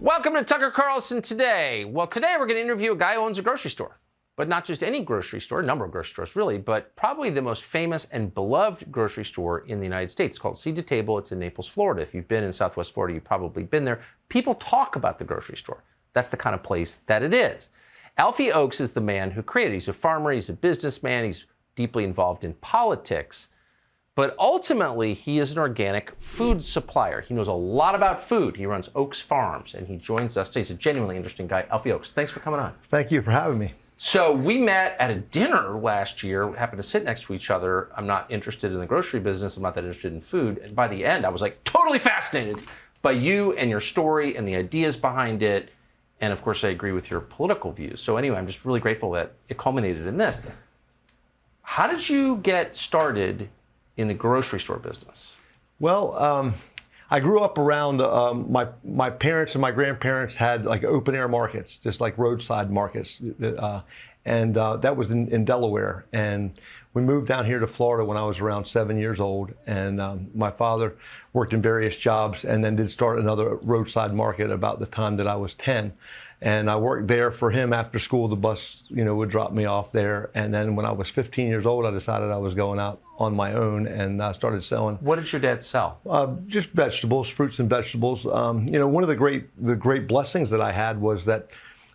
Welcome to Tucker Carlson Today. Well, today we're going to interview a guy who owns a grocery store. But not just any grocery store, a number of grocery stores really, but probably the most famous and beloved grocery store in the United States. It's called Seed to Table. It's in Naples, Florida. If you've been in Southwest Florida, you've probably been there. People talk about the grocery store. That's the kind of place that it is. Alfie Oakes is the man who created it. He's a farmer, he's a businessman, he's deeply involved in politics. But ultimately, he is an organic food supplier. He knows a lot about food. He runs Oakes Farms, and he joins us today. He's a genuinely interesting guy. Alfie Oakes, thanks for coming on. Thank you for having me. So we met at a dinner last year. We happened to sit next to each other. I'm not interested in the grocery business. I'm not that interested in food. And by the end, I was like totally fascinated by you and your story and the ideas behind it. And of course, I agree with your political views. So anyway, I'm just really grateful that it culminated in this. How did you get started in the grocery store business? Well, I grew up around my parents and my grandparents had like open air markets, just like roadside markets, and that was in Delaware. And we moved down here to Florida when I was around 7 years old. And my father worked in various jobs and then did start another roadside market about the time that I was 10. And I worked there for him after school. The bus, would drop me off there. And then when I was 15 years old, I decided I was going out on my own and started selling. What did your dad sell? Just vegetables, fruits and vegetables. One of the great blessings that I had was that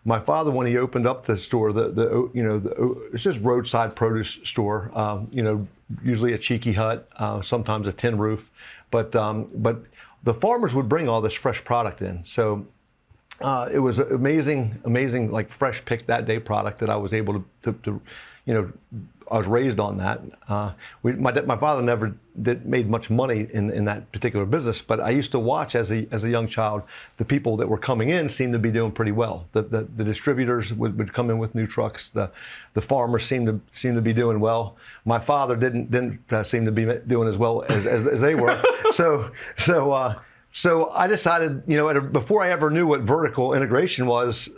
my father, when he opened up the store, it's just roadside produce store. Usually a cheeky hut, sometimes a tin roof, but the farmers would bring all this fresh product in. So it was amazing, like fresh picked that day product that I was able to I was raised on that. My father never made much money in that particular business, but I used to watch as a young child, the people that were coming in seemed to be doing pretty well. The distributors would come in with new trucks. The farmers seemed to be doing well. My father didn't seem to be doing as well as they were. So I decided, before I ever knew what vertical integration was,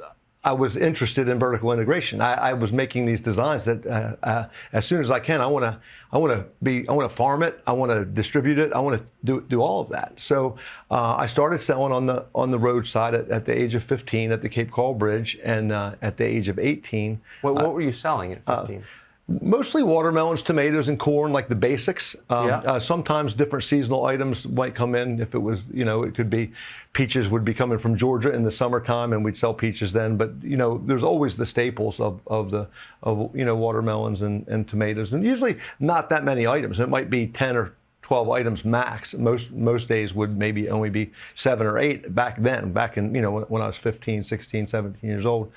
I was interested in vertical integration. I was making these designs that as soon as I can, I want to farm it. I want to distribute it. I want to do all of that. So I started selling on the roadside at the age of 15 at the Cape Coral Bridge, and at the age of 18. What were you selling at 15? Mostly watermelons, tomatoes, and corn, like the basics. Sometimes different seasonal items might come in. If it was, it could be peaches would be coming from Georgia in the summertime, and we'd sell peaches then. But there's always the staples of watermelons and tomatoes, and usually not that many items. It might be 10 or 12 items max. Most days would maybe only be 7 or 8 back in when I was 15, 16, 17 years old.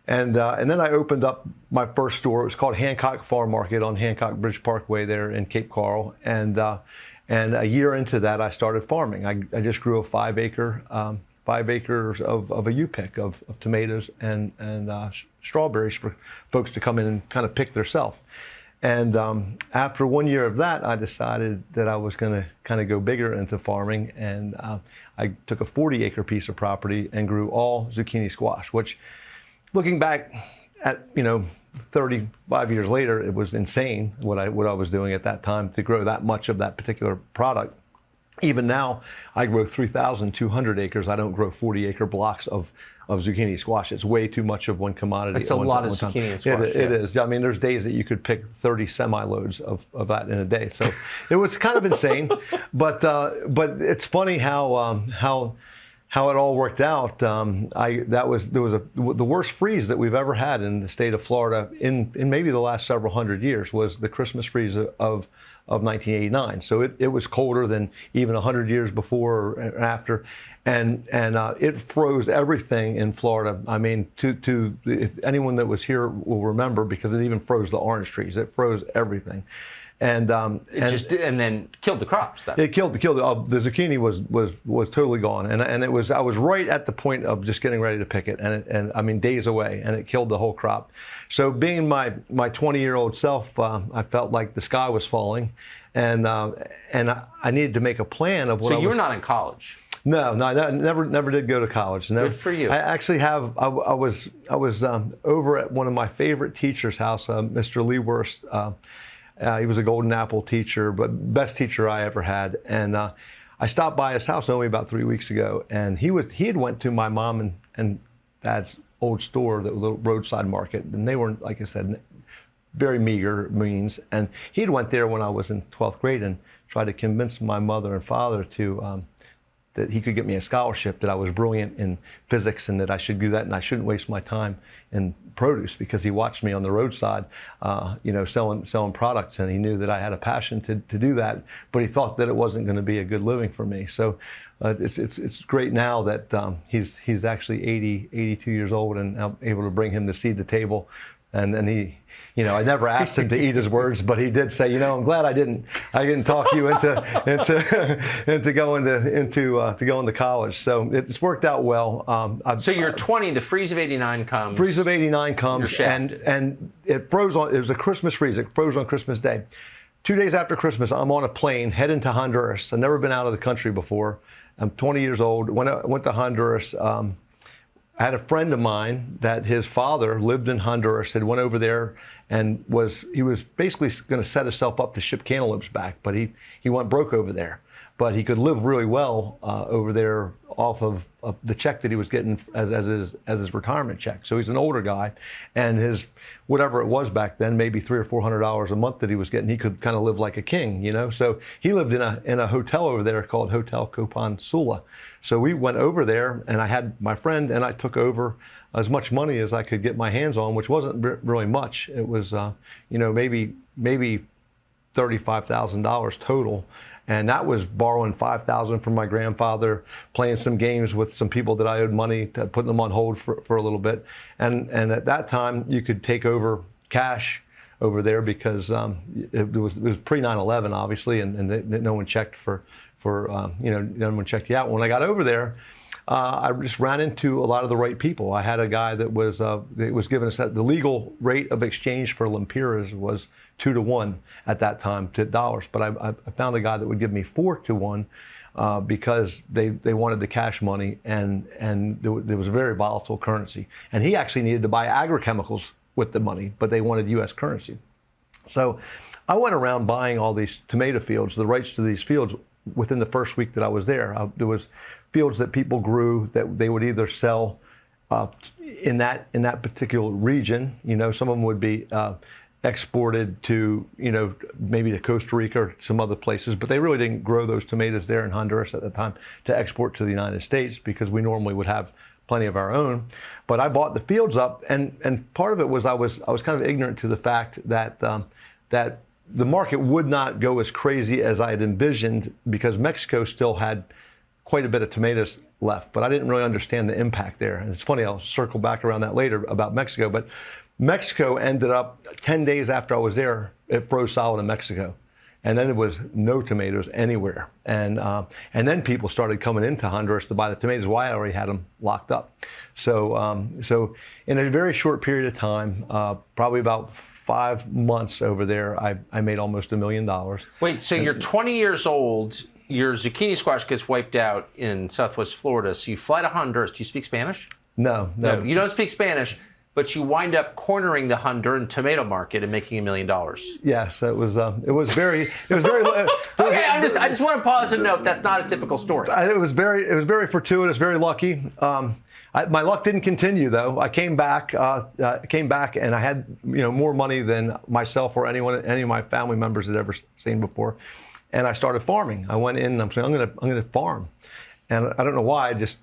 And then I opened up my first store. It was called Hancock Farm Market on Hancock Bridge Parkway there in Cape Coral. And a year into that, I started farming. I just grew a 5 acres of a U-pick of tomatoes and strawberries for folks to come in and kind of pick themselves. And after 1 year of that, I decided that I was going to kind of go bigger into farming. And I took a 40-acre piece of property and grew all zucchini squash, which, looking back at 35 years later, it was insane what I was doing at that time to grow that much of that particular product. Even now, I grow 3,200 acres. I don't grow 40-acre blocks of zucchini squash. It's way too much of one commodity. It's a lot of zucchini and squash. It is. I mean, there's days that you could pick 30 semi-loads of that in a day. So it was kind of insane. But it's funny how it all worked out. There was the worst freeze that we've ever had in the state of Florida in maybe the last several hundred years was the Christmas freeze of 1989. So it was colder than even 100 years before or after, and it froze everything in Florida. I mean, if anyone that was here will remember, because it even froze the orange trees. It froze everything. And then killed the crops. It killed the zucchini was totally gone, and I was right at the point of just getting ready to pick it, and I mean days away, and it killed the whole crop. So being my 20-year-old self, I felt like the sky was falling, and I needed to make a plan of what. So you were not in college. No, I never did go to college. Never. Good for you. I actually have. I was over at one of my favorite teachers' house, Mr. Lee Wurst. He was a Golden Apple teacher, but best teacher I ever had. And I stopped by his house only about 3 weeks ago, and he had went to my mom and dad's old store, the little roadside market, and they were, like I said, very meager means. And he had went there when I was in 12th grade and tried to convince my mother and father to that he could get me a scholarship, that I was brilliant in physics and that I should do that and I shouldn't waste my time in produce, because he watched me on the roadside, selling products, and he knew that I had a passion to do that, but he thought that it wasn't going to be a good living for me. So it's great now that he's actually 82 years old, and I'm able to bring him the seed to the table. And he, I never asked him to eat his words, but he did say, I'm glad I didn't talk you into going to college. So it's worked out well. So you're 20. The freeze of '89 comes. Freeze of '89 comes, and it froze on. It was a Christmas freeze. It froze on Christmas Day. 2 days after Christmas, I'm on a plane heading to Honduras. I've never been out of the country before. I'm 20 years old. When I went to Honduras, I had a friend of mine that his father lived in Honduras, had went over there and he was basically going to set himself up to ship cantaloupes back, but he went broke over there. But he could live really well over there off of the check that he was getting as his retirement check. So he's an older guy, and his whatever it was back then, maybe $300 or $400 a month that he was getting, he could kind of live like a king, So he lived in a hotel over there called Hotel Copan Sula. So we went over there, and I had my friend, and I took over as much money as I could get my hands on, which wasn't really much. It was maybe $35,000 total. And that was borrowing $5,000 from my grandfather, playing some games with some people that I owed money, putting them on hold for a little bit. And at that time, you could take over cash over there because it was pre 9/11, obviously, and no one checked no one checked you out. When I got over there, I just ran into a lot of the right people. I had a guy that was giving us the legal rate of exchange for lempiras was 2 to 1 at that time to dollars. But I found a guy that would give me 4 to 1 because they wanted the cash money, and there was a very volatile currency. And he actually needed to buy agrochemicals with the money, but they wanted U.S. currency. So I went around buying all these tomato fields, the rights to these fields, within the first week that I was there. There was fields that people grew that they would either sell in that particular region. Some of them would be exported to, maybe to Costa Rica or some other places, but they really didn't grow those tomatoes there in Honduras at the time to export to the United States, because we normally would have plenty of our own. But I bought the fields up, and part of it was I was kind of ignorant to the fact that the market would not go as crazy as I had envisioned, because Mexico still had quite a bit of tomatoes left, but I didn't really understand the impact there. And it's funny, I'll circle back around that later about Mexico, but Mexico ended up 10 days after I was there, it froze solid in Mexico. And then there was no tomatoes anywhere. And then people started coming into Honduras to buy the tomatoes. Why? I already had them locked up. So in a very short period of time, probably about 5 months over there, I made almost $1 million. Wait, so you're 20 years old, your zucchini squash gets wiped out in Southwest Florida, so you fly to Honduras. Do you speak Spanish? No. You don't speak Spanish, but you wind up cornering the Honduran tomato market and making $1 million. Yes, it was very. Okay, I just want to pause and note that's not a typical story. It was very fortuitous, very lucky. My luck didn't continue though. I came back, and I had more money than myself or any of my family members had ever seen before, and I started farming. I went in and I'm saying I'm gonna farm, and I don't know why. Just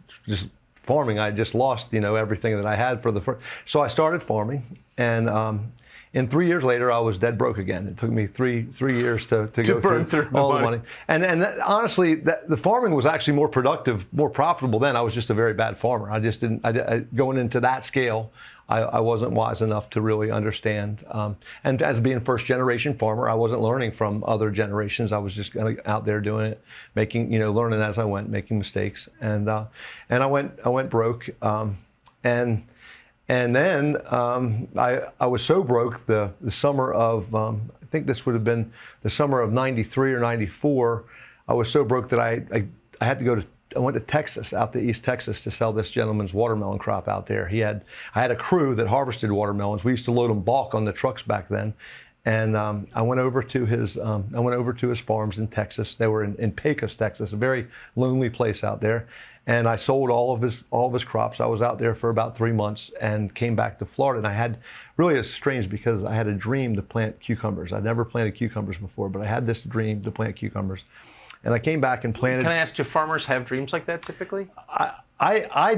farming, I just lost everything that I had for the first. So I started farming, and and 3 years later I was dead broke again. It took me three years to go through all the money. And honestly, the farming was actually more productive, more profitable then. I was just a very bad farmer. I just didn't. Going into that scale, I wasn't wise enough to really understand. And as being first generation farmer, I wasn't learning from other generations. I was just kind of out there doing it, learning as I went, making mistakes. And I went broke. And then I was so broke the summer of, I think this would have been the summer of 93 or 94. I was so broke that I had to go to, I went to Texas, out to East Texas, to sell this gentleman's watermelon crop out there. I had a crew that harvested watermelons. We used to load them bulk on the trucks back then. And I went over to his farms in Texas. They were in Pecos, Texas, a very lonely place out there. And I sold all of his crops. I was out there for about 3 months and came back to Florida. And I had really, it's strange because I had a dream to plant cucumbers. I'd never planted cucumbers before, but I had this dream to plant cucumbers. And I came back and planted. Can I ask, do farmers have dreams like that typically? I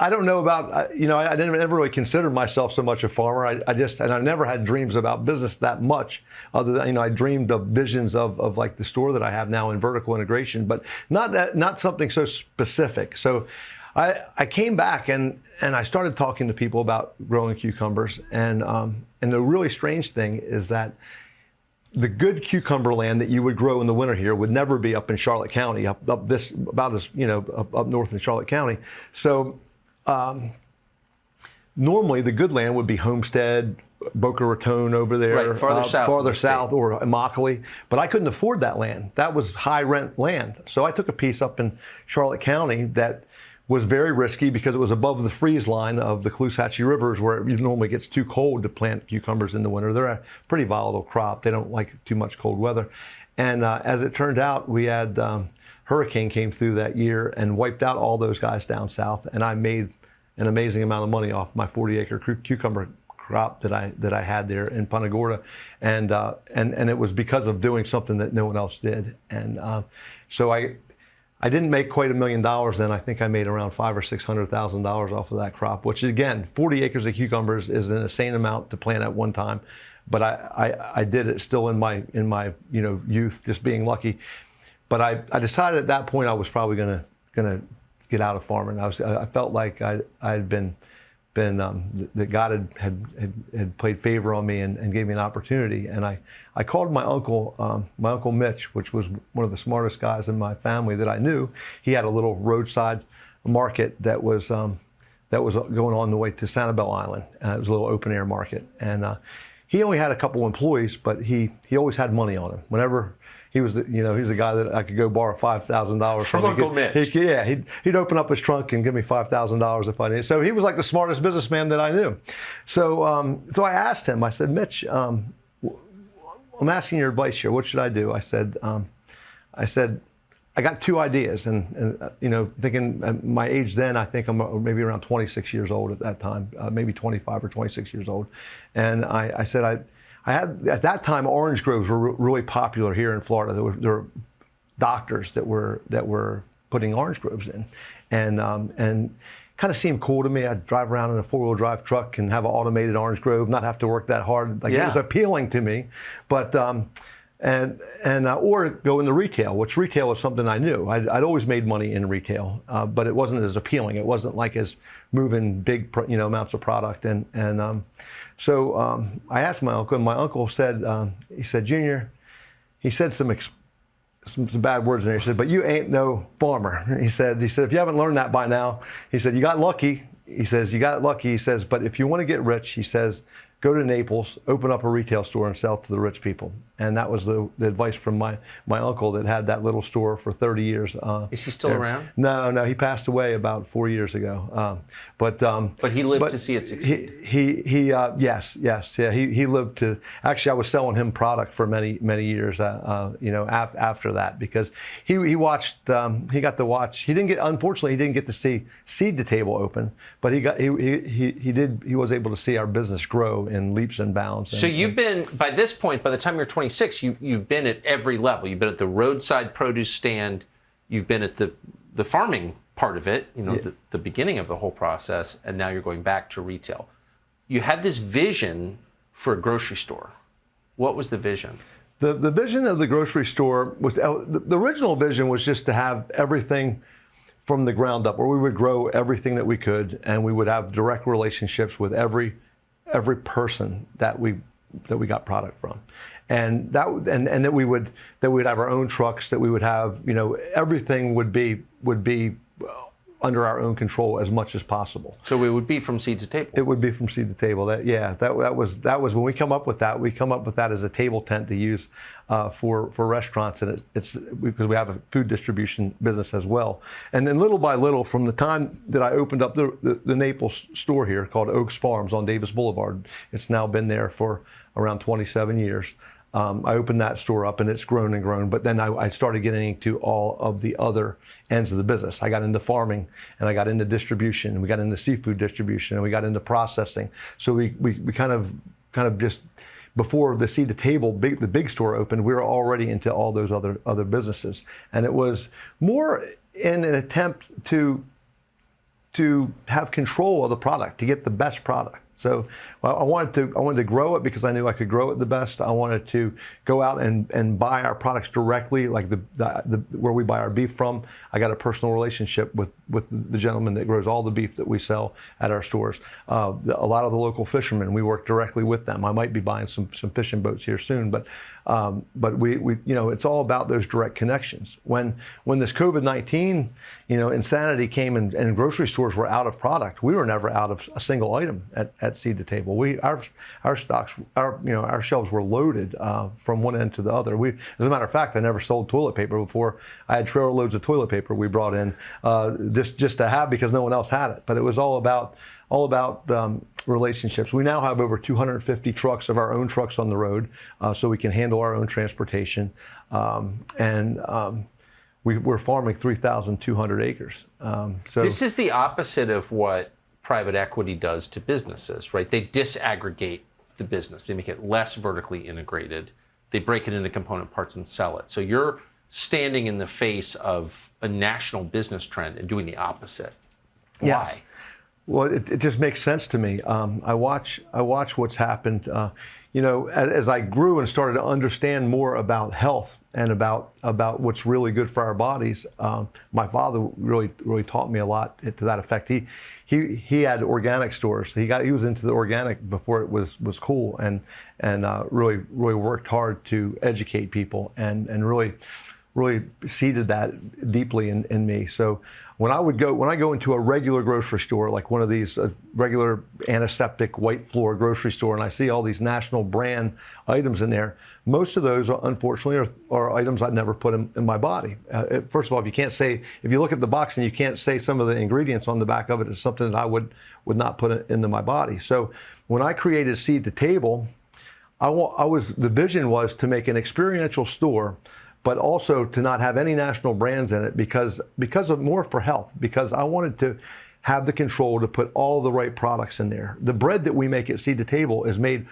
don't know about, I didn't ever really consider myself so much a farmer. And I never had dreams about business that much, other than, I dreamed of visions of like the store that I have now in vertical integration, but not something so specific. So I came back and I started talking to people about growing cucumbers. And the really strange thing is that the good cucumber land that you would grow in the winter here would never be up in Charlotte County, up north in Charlotte County. So normally the good land would be Homestead, Boca Raton over there, right, farther south, or Immokalee. But I couldn't afford that land. That was high rent land. So I took a piece up in Charlotte County that was very risky because it was above the freeze line of the Caloosahatchee Rivers, where it normally gets too cold to plant cucumbers in the winter. They're a pretty volatile crop. They don't like too much cold weather. And as it turned out, we had hurricane came through that year and wiped out all those guys down south. And I made an amazing amount of money off my 40-acre cucumber crop that I had there in Punta Gorda, and it was because of doing something that no one else did. And so I didn't make quite $1 million then. I think I made around $500,000 or $600,000 off of that crop, which again, 40 acres of cucumbers is an insane amount to plant at one time. But I did it still in my youth, just being lucky. But I decided at that point I was probably gonna get out of farming. I felt like I had been that God had played favor on me and gave me an opportunity. And I called my uncle Mitch, which was one of the smartest guys in my family that I knew. He had a little roadside market that was going on the way to Sanibel Island. It was a little open air market, and he only had a couple employees, but he always had money on him. Whenever he was he's the guy that I could go borrow $5,000 from Uncle Mitch. He'd open up his trunk and give me $5,000 if I needed. So he was like the smartest businessman that I knew. So I asked him. I said, Mitch, I'm asking your advice here. What should I do? I said, I got two ideas, and thinking at my age then, I think I'm maybe around 26 years old at that time, maybe 25 or 26 years old, and I said I had, at that time, orange groves were really popular here in Florida. There were doctors that were putting orange groves in, and kind of seemed cool to me. I'd drive around in a four-wheel drive truck and have an automated orange grove, not have to work that hard. It was appealing to me, but or go into retail, which retail was something I knew. I'd always made money in retail, but it wasn't as appealing. It wasn't like as moving big amounts of product, So I asked my uncle, and my uncle said, he said, Junior, he said some bad words in there. He said, but you ain't no farmer. He said, if you haven't learned that by now, he said, you got lucky. He says, you got lucky. He says, but if you want to get rich, he says, go to Naples, open up a retail store and sell to the rich people. And that was the advice from my uncle that had that little store for 30 years. Is he still around? No, he passed away about 4 years ago. But he lived to see it succeed. Yes. He lived to. Actually, I was selling him product for many years. After that, because he watched. He got to watch. Unfortunately, he didn't get to see Seed to Table open, but he was able to see our business grow in leaps and bounds. So you've been, by this point, by the time you're 26, you've been at every level. You've been at the roadside produce stand. You've been at the farming part of it, the beginning of the whole process, and now you're going back to retail. You had this vision for a grocery store. What was the vision? The vision of the grocery store was, the original vision was just to have everything from the ground up, where we would grow everything that we could, and we would have direct relationships with every person that we got product from, and that we'd have our own trucks, that we would have, everything would be under our own control as much as possible. So it would be from seed to table. It would be from seed to table. That was when we come up with that. We come up with that as a table tent to use for restaurants, and it's because we have a food distribution business as well. And then little by little, from the time that I opened up the Naples store here called Oakes Farms on Davis Boulevard, it's now been there for around 27 years. I opened that store up and it's grown and grown, but then I started getting into all of the other ends of the business. I got into farming and I got into distribution and we got into seafood distribution and we got into processing. So we kind of just, before the seed to table, the big store opened, we were already into all those other businesses. And it was more in an attempt to have control of the product, to get the best product. So I wanted to grow it because I knew I could grow it the best. I wanted to go out and buy our products directly, like where we buy our beef from. I got a personal relationship with the gentleman that grows all the beef that we sell at our stores. A lot of the local fishermen, we work directly with them. I might be buying some fishing boats here soon, but we it's all about those direct connections. When this COVID-19 insanity came and grocery stores were out of product, we were never out of a single item at seed to table. Our stocks, our shelves were loaded from one end to the other. As a matter of fact, I never sold toilet paper before. I had trailer loads of toilet paper we brought in just to have because no one else had it. But it was all about relationships. We now have over 250 trucks of our own trucks on the road, so we can handle our own transportation. We're farming 3,200 acres. So this is the opposite of what private equity does to businesses, right? They disaggregate the business. They make it less vertically integrated. They break it into component parts and sell it. So you're standing in the face of a national business trend and doing the opposite. Why? Yes. Well, it just makes sense to me. I watch what's happened. As I grew and started to understand more about health and about what's really good for our bodies, my father really taught me a lot to that effect. He had organic stores. He was into the organic before it was cool, and really worked hard to educate people and really seeded that deeply in me. So when I go into a regular grocery store, like one of these regular antiseptic white floor grocery store, and I see all these national brand items in there, most of those unfortunately are items I'd never put in my body. First of all, if you look at the box and you can't say some of the ingredients on the back of it, it's something that I would not put into my body. So when I created Seed to Table, the vision was to make an experiential store, but also to not have any national brands in it because of more for health, because I wanted to have the control to put all the right products in there. The bread that we make at Seed to Table is made,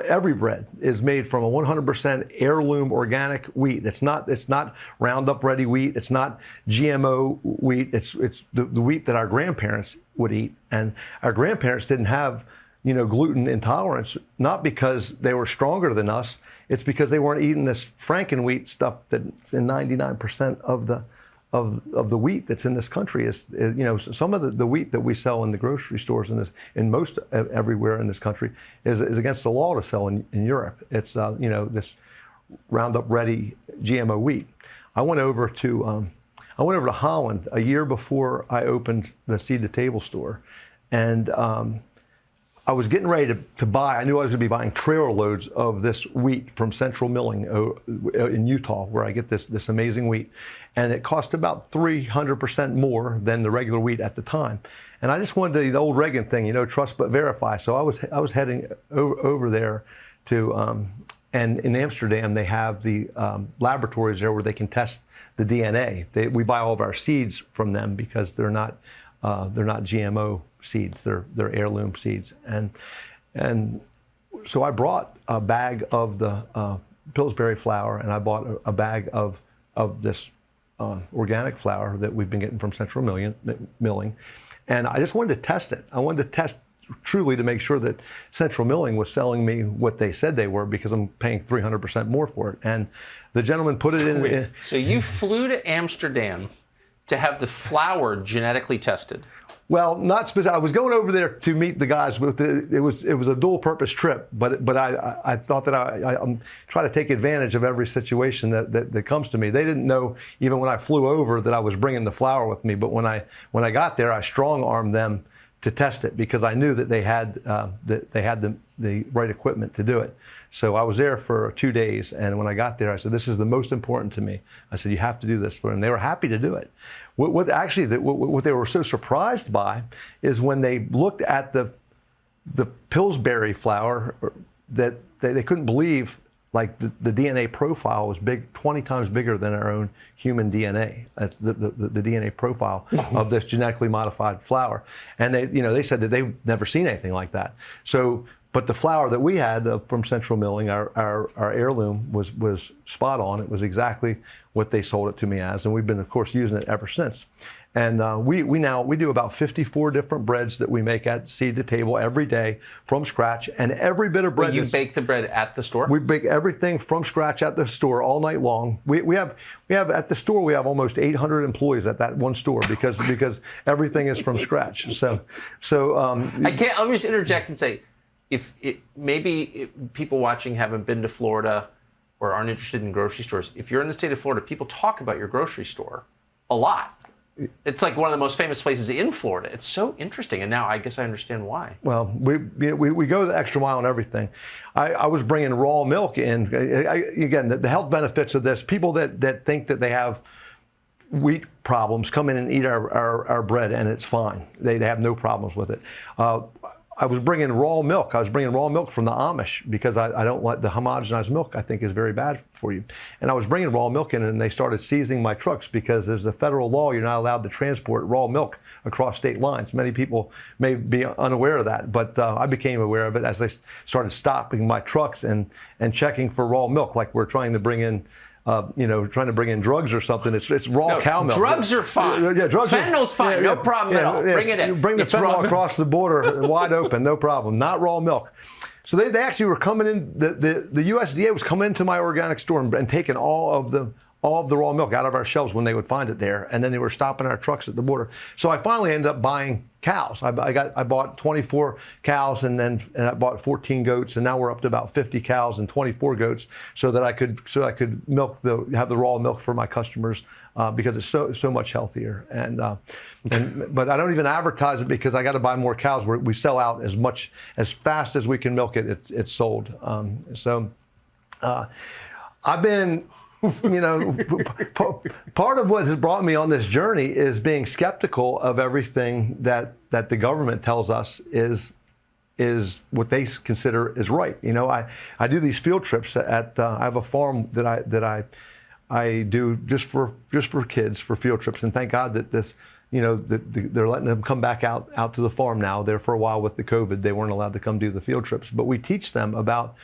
every bread is made from a 100% heirloom organic wheat. It's not Roundup Ready wheat. It's not GMO wheat. It's the wheat that our grandparents would eat. And our grandparents didn't have gluten intolerance, not because they were stronger than us. It's because they weren't eating this Frankenwheat stuff that's in 99% of the wheat that's in this country. Is some of the wheat that we sell in the grocery stores in most everywhere in this country is against the law to sell in Europe. It's this Roundup Ready GMO wheat. I went over to Holland a year before I opened the Seed to Table store, and I was getting ready to buy. I knew I was going to be buying trailer loads of this wheat from Central Milling in Utah, where I get this amazing wheat, and it cost about 300% more than the regular wheat at the time. And I just wanted the old Reagan thing, trust but verify. So I was heading over there to, and in Amsterdam they have the laboratories there where they can test the DNA. We buy all of our seeds from them because they're not GMO seeds, they're heirloom seeds, and so I brought a bag of the Pillsbury flour, and I bought a bag of this organic flour that we've been getting from Central Milling, and I just wanted to test it. I wanted to test truly to make sure that Central Milling was selling me what they said they were, because I'm paying 300% more for it. And the gentleman put it in. So you flew to Amsterdam to have the flour genetically tested? Well, not specific. I was going over there to meet the guys. It was a dual-purpose trip, but I thought that I'm trying to take advantage of every situation that comes to me. They didn't know even when I flew over that I was bringing the flour with me. But when I got there, I strong-armed them to test it because I knew that they had the right equipment to do it. So I was there for 2 days, and when I got there, I said, "This is the most important to me." I said, "You have to do this," and they were happy to do it. What they were so surprised by is when they looked at the Pillsbury flour that they couldn't believe. Like the DNA profile was 20 times bigger than our own human DNA. That's the DNA profile of this genetically modified flour. And they said that they've never seen anything like that. So, but the flour that we had from Central Milling, our heirloom, was spot on. It was exactly what they sold it to me as, and we've been, of course, using it ever since. And we do about 54 different breads that we make at Seed to Table every day from scratch. And every bit of bread. You bake the bread at the store? We bake everything from scratch at the store all night long. We have at the store, we have almost 800 employees at that one store because everything is from scratch. So I can't. Let me just interject and say, if people watching haven't been to Florida or aren't interested in grocery stores, if you're in the state of Florida, people talk about your grocery store a lot. It's like one of the most famous places in Florida. It's so interesting, and now I guess I understand why. Well, we go the extra mile on everything. I was bringing raw milk in. Again, the health benefits of this, people that think that they have wheat problems come in and eat our bread, and it's fine. They have no problems with it. I was bringing raw milk. I was bringing raw milk from the Amish because I don't like the homogenized milk. I think is very bad for you. And I was bringing raw milk in, and they started seizing my trucks because there's a federal law. You're not allowed to transport raw milk across state lines. Many people may be unaware of that, but I became aware of it as they started stopping my trucks and checking for raw milk, like we're trying to bring in. Trying to bring in drugs or something. It's raw cow milk. Drugs are fine. Fentanyl's fine. No problem at all. Bring it in. You bring the fentanyl across the border wide open. No problem. Not raw milk. So they actually were coming in. The USDA was coming into my organic store and taking all of the raw milk out of our shelves when they would find it there, and then they were stopping our trucks at the border. So I finally ended up buying cows. I bought 24 cows and I bought 14 goats, and now we're up to about 50 cows and 24 goats, so that I could have the raw milk for my customers because it's so much healthier. But I don't even advertise it because I got to buy more cows. We sell out as fast as we can milk it. It's sold. I've been. Part of what has brought me on this journey is being skeptical of everything that the government tells us is what they consider is right. I do these field trips I have a farm that I do just for kids for field trips, and thank God that this. They're letting them come back out to the farm now. There for a while with the COVID, they weren't allowed to come do the field trips. But we teach them about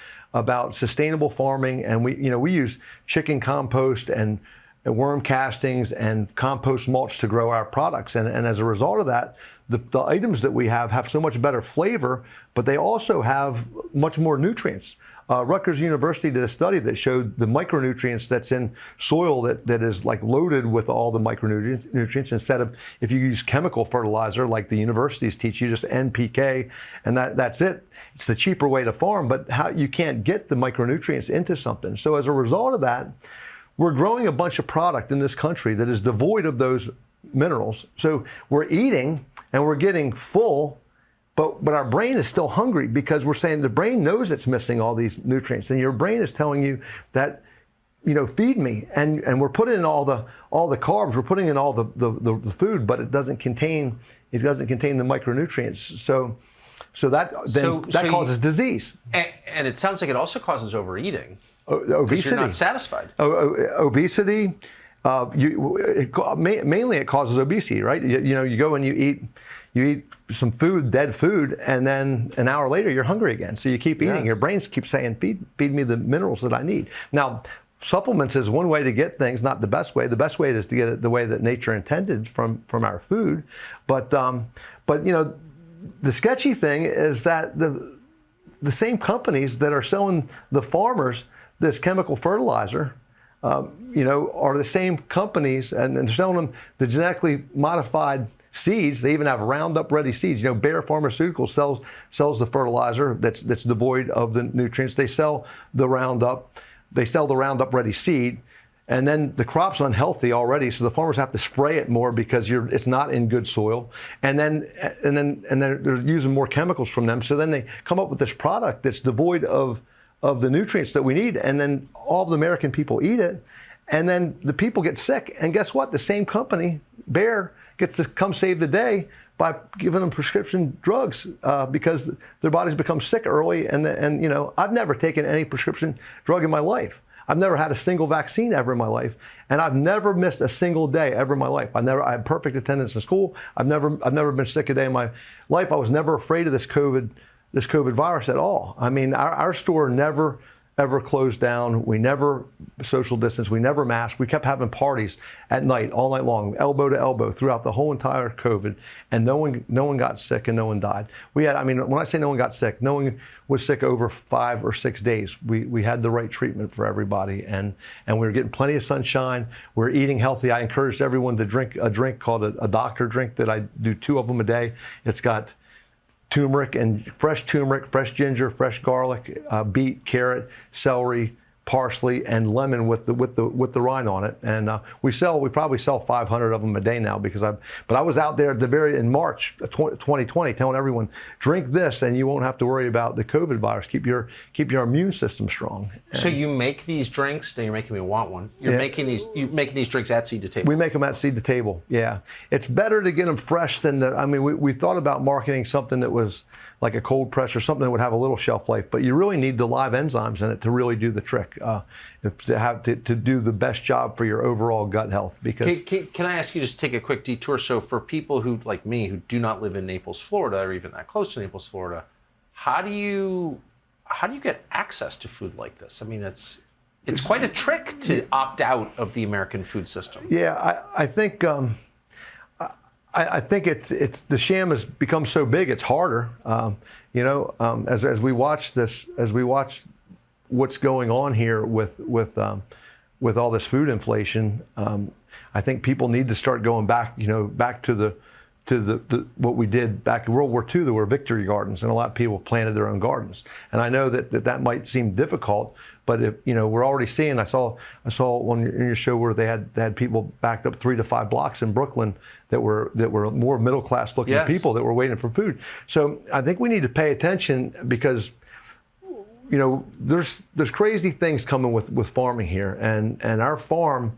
sustainable farming, and we use chicken compost and worm castings and compost mulch to grow our products. And as a result of that, the items that we have so much better flavor, but they also have much more nutrients. Rutgers University did a study that showed the micronutrients that's in soil that is like loaded with all the micronutrients instead of if you use chemical fertilizer like the universities teach you, just NPK, and that's it. It's the cheaper way to farm, but you can't get the micronutrients into something. So as a result of that, we're growing a bunch of product in this country that is devoid of those minerals. So we're eating and we're getting full, but our brain is still hungry because we're saying the brain knows it's missing all these nutrients, and your brain is telling you that, feed me. And we're putting in all the carbs, we're putting in all the food, but it doesn't contain the micronutrients. So that causes disease. And it sounds like it also causes overeating. Obesity. You're not satisfied. Obesity. Mainly it causes obesity, right? You go and you eat some food, dead food, and then an hour later you're hungry again. So you keep eating. Yeah. Your brain keeps saying, feed me the minerals that I need. Now, supplements is one way to get things, not the best way. The best way is to get it the way that nature intended from our food. But the sketchy thing is that the same companies that are selling the farmers this chemical fertilizer, are the same companies, and they're selling them the genetically modified seeds. They even have Roundup ready seeds. You know, Bayer Pharmaceuticals sells the fertilizer that's devoid of the nutrients. They sell the Roundup. They sell the Roundup ready seed. And then the crop's unhealthy already, so the farmers have to spray it more because it's not in good soil. And then they're using more chemicals from them. So then they come up with this product that's devoid of the nutrients that we need. And then all of the American people eat it. And then the people get sick. And guess what? The same company, Bayer, gets to come save the day by giving them prescription drugs because their bodies become sick early. And you know, I've never taken any prescription drug in my life. I've never had a single vaccine ever in my life, and I've never missed a single day ever in my life. I had perfect attendance in school. I've never been sick a day in my life. I was never afraid of this COVID virus at all. I mean, our store never ever closed down. We never social distance. We never masked. We kept having parties at night, all night long, elbow to elbow throughout the whole entire COVID, and no one got sick and no one died. We had, I mean, when I say no one got sick, no one was sick over 5 or 6 days. We had the right treatment for everybody, and we were getting plenty of sunshine. We're eating healthy. I encouraged everyone to drink a drink called a doctor drink that I do 2 of them a day. It's got turmeric, fresh ginger, fresh garlic, beet, carrot, celery, parsley, and lemon with the rind on it. And we probably sell 500 of them a day now because I was out there in March of 2020 telling everyone, drink this and you won't have to worry about the COVID virus. Keep your immune system strong. So you make these drinks. Now you're making me want one. You're making these drinks at Seed to Table. We make them at Seed to Table. Yeah, it's better to get them fresh than I mean, we thought about marketing something that was like a cold press or something that would have a little shelf life, but you really need the live enzymes in it to really do the trick, to do the best job for your overall gut health. Because can I ask you just to take a quick detour? So for people who, like me, who do not live in Naples, Florida, or even that close to Naples, Florida, how do you get access to food like this? I mean, it's quite a trick to opt out of the American food system. Yeah, I think. I think it's the sham has become so big, it's harder. As we watch what's going on here with all this food inflation, I think people need to start going back to the what we did back in World War II. There were victory gardens, and a lot of people planted their own gardens. And I know that might seem difficult, but we're already seeing. I saw on your show where they had people backed up 3 to 5 blocks in Brooklyn that were more middle class looking people that were waiting for food. So I think we need to pay attention because there's crazy things coming with farming here, and our farm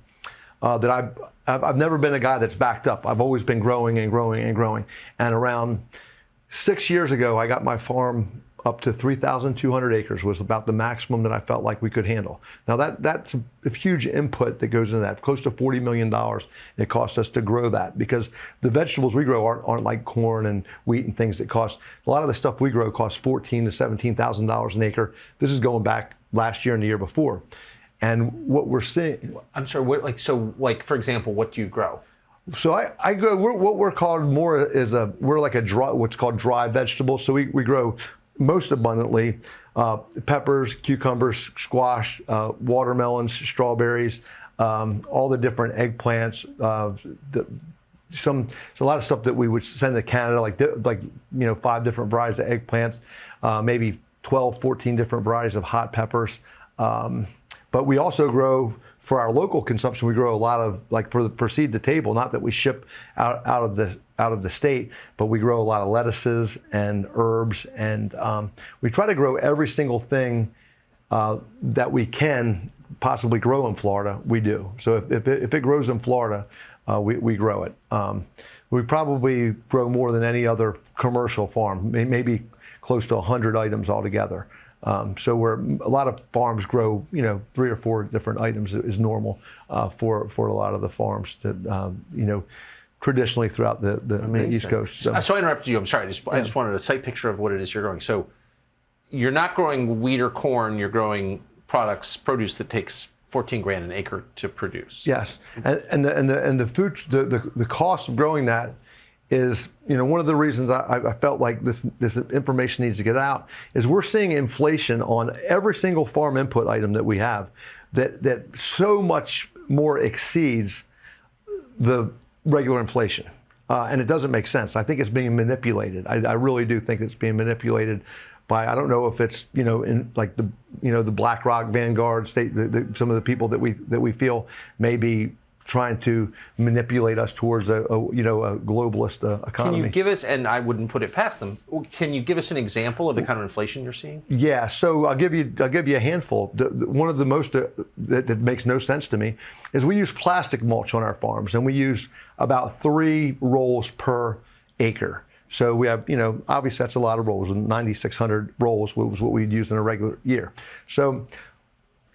that I've never been a guy that's backed up. I've always been growing and growing and growing. And around 6 years ago, I got my farm up to 3,200 acres was about the maximum that I felt like we could handle. Now that's a huge input that goes into that. Close to $40 million it costs us to grow that, because the vegetables we grow aren't like corn and wheat and things that cost. A lot of the stuff we grow costs $14,000 to $17,000 an acre. This is going back last year and the year before. And what we're seeing. I'm sorry. For example, what do you grow? So I grow. What we're called more is we're like a dry, what's called dry vegetables. So we grow most abundantly peppers, cucumbers, squash, watermelons, strawberries, all the different eggplants. A lot of stuff that we would send to Canada, like 5 different varieties of eggplants, maybe 12, 14 different varieties of hot peppers. But we also grow for our local consumption. We grow a lot of for Seed to Table. Not that we ship out of the state, but we grow a lot of lettuces and herbs, and we try to grow every single thing that we can possibly grow in Florida. We do. So if it grows in Florida, we grow it. We probably grow more than any other commercial farm, maybe close to 100 items altogether. So a lot of farms grow, 3 or 4 different items is normal for a lot of the farms that, traditionally throughout the East Coast. So I interrupted you. I'm sorry. I just wanted a sight picture of what it is you're growing. So you're not growing wheat or corn. You're growing produce that takes $14,000 an acre to produce. Yes, and the food, the cost of growing that is, one of the reasons I felt like this information needs to get out is we're seeing inflation on every single farm input item that we have that so much more exceeds the regular inflation. and it doesn't make sense. I think it's being manipulated. I really do think it's being manipulated by, I don't know if it's, in like the BlackRock, Vanguard, some of the people that we feel may be trying to manipulate us towards a globalist economy. Can you give us, and I wouldn't put it past them, can you give us an example of the kind of inflation you're seeing? Yeah, so I'll give you a handful. One of the most that makes no sense to me is we use plastic mulch on our farms, and we use about 3 rolls per acre. So we have, obviously that's a lot of rolls, and 9,600 rolls was what we'd use in a regular year. So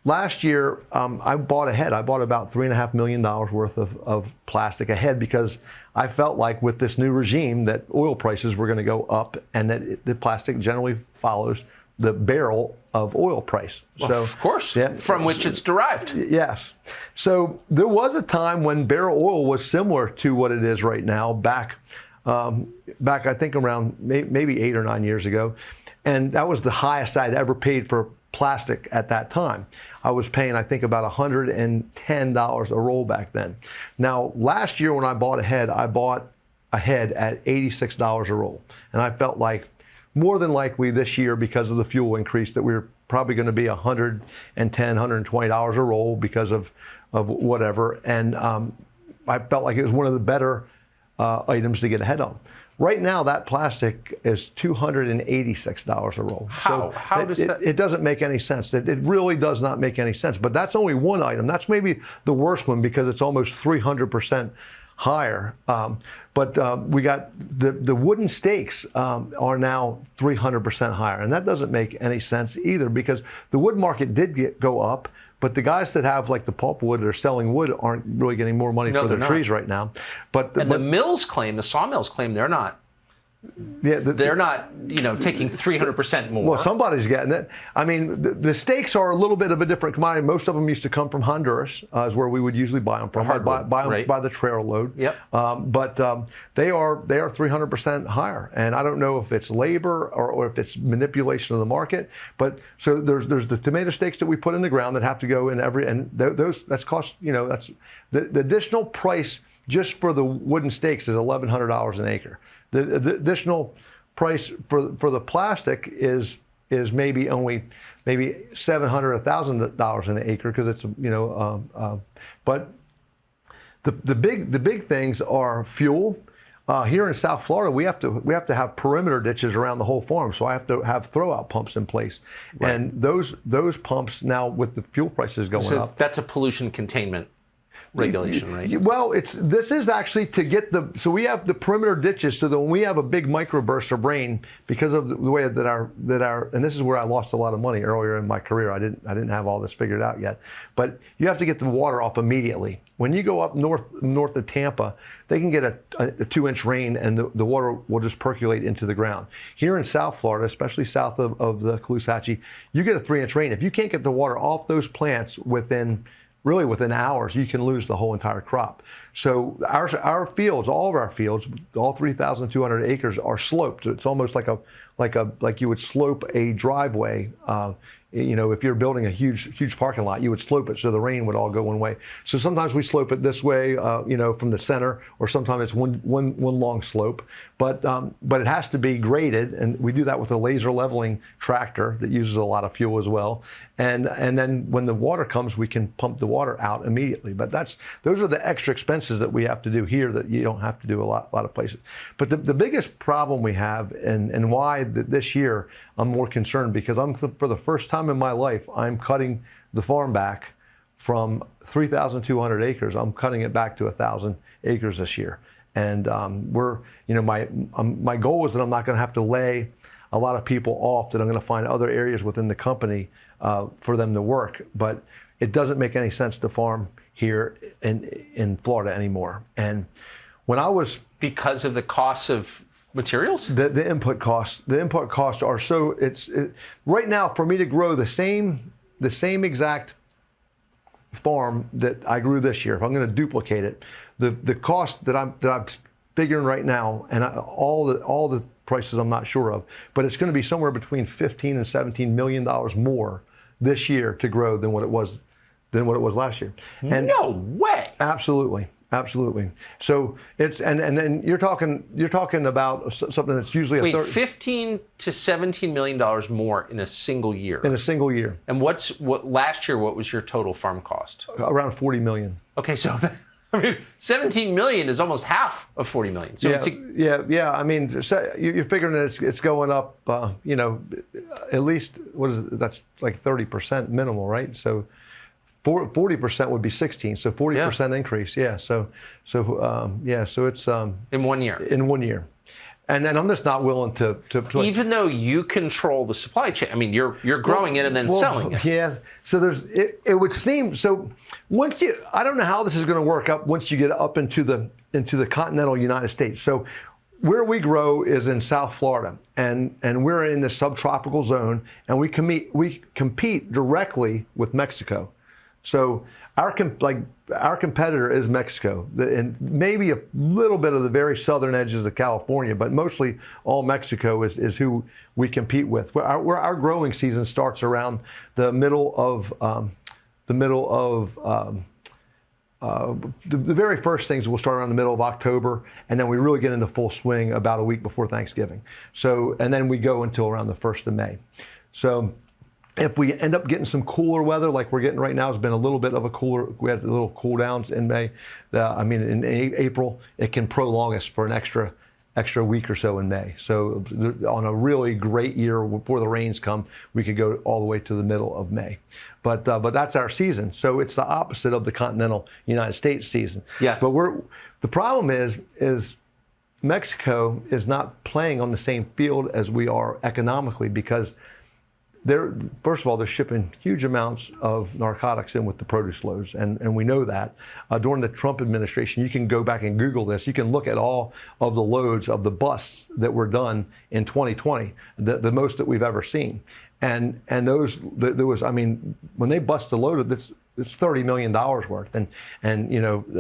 last year, I bought ahead. I bought about $3.5 million worth of plastic ahead because I felt like with this new regime that oil prices were going to go up, and that the plastic generally follows the barrel of oil price. Well, so, of course, yeah, from which it's derived. Yes. So there was a time when barrel oil was similar to what it is right now, back I think around maybe 8 or 9 years ago, and that was the highest I'd ever paid for plastic at that time. I was paying, I think, about $110 a roll back then. Now, last year when I bought ahead at $86 a roll. And I felt like more than likely this year, because of the fuel increase, that we were probably going to be $110, $120 a roll because of whatever. And I felt like it was one of the better items to get ahead on. Right now, that plastic is $286 a roll. How does that? It doesn't make any sense. It really does not make any sense. But that's only one item. That's maybe the worst one because it's almost 300% higher. But we got the wooden stakes are now 300% higher. And that doesn't make any sense either because the wood market did go up. But the guys that have like the pulpwood that are selling wood aren't really getting more money for their trees right now. But the mills claim, the sawmills claim they're not. Yeah, they're not, taking 300% more. Well, somebody's getting it. I mean, the steaks are a little bit of a different commodity. Most of them used to come from Honduras, is where we would usually buy them from. Hardwood, buy them right. by the trail load. Yep. But they are 300% higher, and I don't know if it's labor or if it's manipulation of the market. But so there's the tomato steaks that we put in the ground that have to go in that's cost. That's the additional price just for the wooden steaks is $1,100 an acre. The additional price for the plastic is maybe only $700, $1,000 an acre because it's but the big things are fuel. Here in South Florida, we have to have perimeter ditches around the whole farm, so I have to have throw-out pumps in place, right. And those pumps now with the fuel prices going up. That's a pollution containment regulation, right? Well, this is actually to get so we have the perimeter ditches so that when we have a big microburst of rain, because of the way that our and this is where I lost a lot of money earlier in my career. I didn't have all this figured out yet, but you have to get the water off immediately. When you go up north of Tampa, they can get a 2-inch rain and the water will just percolate into the ground. Here in South Florida, especially south of the Caloosahatchee, you get a 3-inch rain. If you can't get the water off those plants within hours, you can lose the whole entire crop. So our fields, all of our fields, all 3,200 acres are sloped. It's almost like you would slope a driveway. If you're building a huge parking lot, you would slope it so the rain would all go one way. So sometimes we slope it this way, from the center, or sometimes it's one long slope. But it has to be graded, and we do that with a laser leveling tractor that uses a lot of fuel as well. And then when the water comes, we can pump the water out immediately. But those are the extra expenses that we have to do here that you don't have to do a lot of places. But the biggest problem we have, and why this year I'm more concerned, because for the first time in my life, I'm cutting the farm back from 3,200 acres. I'm cutting it back to 1,000 acres this year. And my goal is that I'm not going to have to lay a lot of people off, that I'm going to find other areas within the company for them to work. But it doesn't make any sense to farm here in Florida anymore. And when I was... Because of the costs of materials? The input costs. The input costs are so... right now, for me to grow the same exact farm that I grew this year, if I'm going to duplicate it, the cost that I'm figuring right now, and all the prices I'm not sure of, but it's going to be somewhere between $15 and $17 million more this year to grow than what it was last year. And no way. Absolutely. Absolutely. So it's and then you're talking about something that's usually Wait, $15 to $17 million more in a single year. In a single year. And what last year? What was your total farm cost? Around 40 million. Okay, so I mean, 17 million is almost half of 40 million. So yeah. I mean, so you're figuring that it's going up. At least what is it? That's like 30% minimal, right? So 40% would be 16. So 40% increase. Yeah. So it's in 1 year. In 1 year. And I'm just not willing to even though you control the supply chain. I mean, you're growing it and then selling it. Yeah. So it would seem so. I don't know how this is going to work up once you get up into the continental United States. So where we grow is in South Florida, and we're in the subtropical zone, and we compete directly with Mexico. So our competitor is Mexico, and maybe a little bit of the very southern edges of California, but mostly all Mexico is who we compete with. Our growing season starts around the very first things will start around the middle of October, and then we really get into full swing about a week before Thanksgiving. So, and then we go until around the 1st of May. So if we end up getting some cooler weather like we're getting right now, it's been a little bit of we had little cool downs in May. In April, it can prolong us for an extra week or so in May. So on a really great year before the rains come, we could go all the way to the middle of May. But that's our season. So it's the opposite of the continental United States season. Yes. But the problem is Mexico is not playing on the same field as we are economically, because first of all, they're shipping huge amounts of narcotics in with the produce loads, and we know that. During the Trump administration, you can go back and Google this. You can look at all of the loads of the busts that were done in 2020, the most that we've ever seen. And there was, when they bust a load of this, it's $30 million worth, and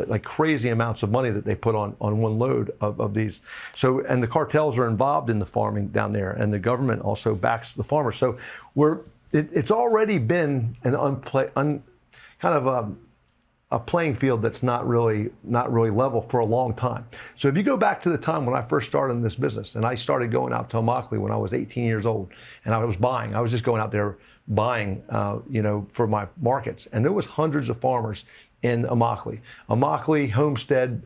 like crazy amounts of money that they put on one load of these. So, and the cartels are involved in the farming down there, and the government also backs the farmers. So it's already been a playing field that's not really level for a long time. So if you go back to the time when I first started in this business, and I started going out to Immokalee when I was 18 years old, and I was just going out there buying, for my markets. And there was hundreds of farmers in Immokalee, Homestead,